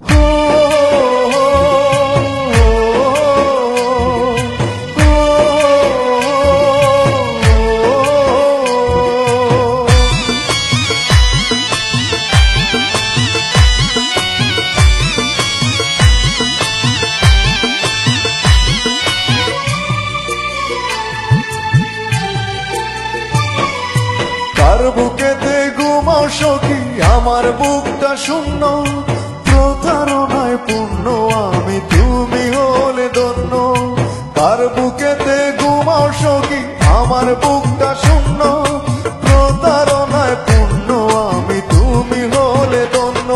কার বুকেতে ঘুমাও সখী আমার বুকটা শূন্য, প্রতারণায় পূর্ণ আমি তুমি হলে ধন্য। কার বুকেতে ঘুমাও সখী আমার বুকটা শূন্য, প্রতারণায় পূর্ণ আমি তুমি হলে ধন্য।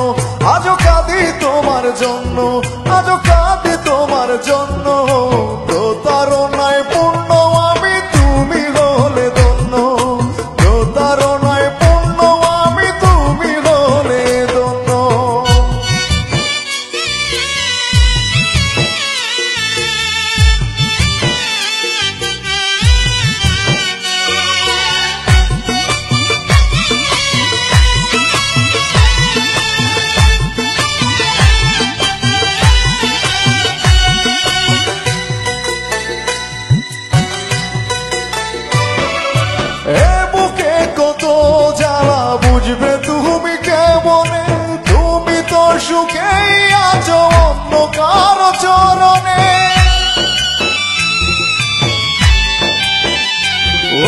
আজও কাঁদি তোমার জন্য, আজও কাঁদি তোমার জন্য, প্রতারণায় পূর্ণ আমি তুমি হলে ধন্য, প্রতারণায় পূর্ণ আমি তুমি হলে ধন্য। এ বুকে কত জ্বালা বুঝবে তুমি কেমনে, তুমি তো সুখেই আছো অন্য কারো চরণে।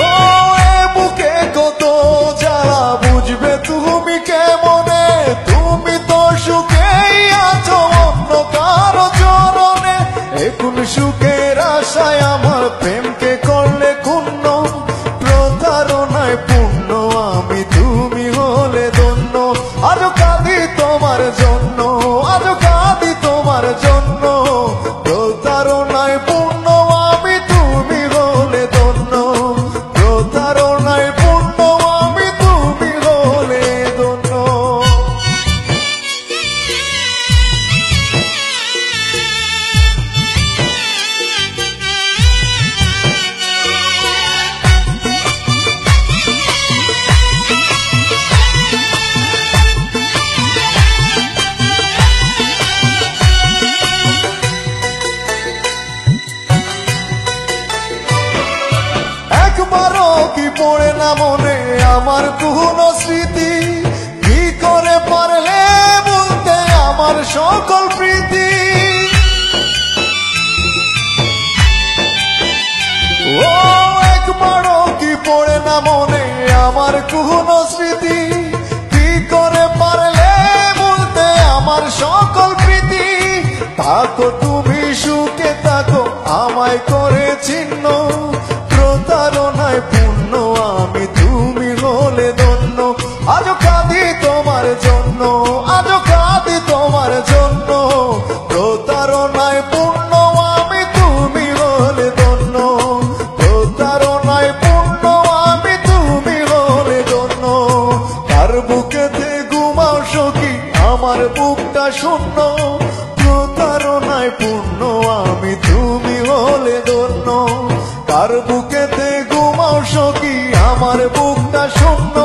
ও এ বুকে কত জ্বালা বুঝবে তুমি কেমনে, তুমি তো সুখেই আছো অন্য কারো চরণে। এখন সুখের আশায় আমার প্রেমকে করলে ক্ষুণ্ণ, প্রতারণায় পূর্ণ আমি তুমি হলে ধন্য। আজও কাঁদি তোমার জন্য, আজও কাঁদি তোমার জন্য, প্রতারণায় পূর্ণ আমি তুমি হলে ধন্য, প্রতারণায় পূর্ণ আমি তুমি হলে ধন্য। একবারও কি পড়ে না মনে আমার কোনো স্মৃতি, কি করে পারলে বলতে আমার সকল প্রীতি। ও একবারও কি পড়ে না মনে আমার কোনো স্মৃতি, কি করে পারলে বলতে আমার সকল প্রীতি। থাকো তুমি সুখে থাকো আমায় করে ছিন্ন, প্রতারণায় পূর্ণ আমি তুমি হলে ধন্য। আজও কাঁদি তোমার জন্য, আজও কাঁদি তোমার জন্য, প্রতারণায় পূর্ণ আমি তুমি হলে ধন্য, প্রতারণায় পূর্ণ আমি তুমি হলে ধন্য। কার বুকেতে ঘুমাও সখী আমার বুকটা শূন্য, প্রতারণায় পূর্ণ আমি তুমি হলে ধন্য। কার বুকেতে ঘুমাও সখী আমার বুকটা শূন্য,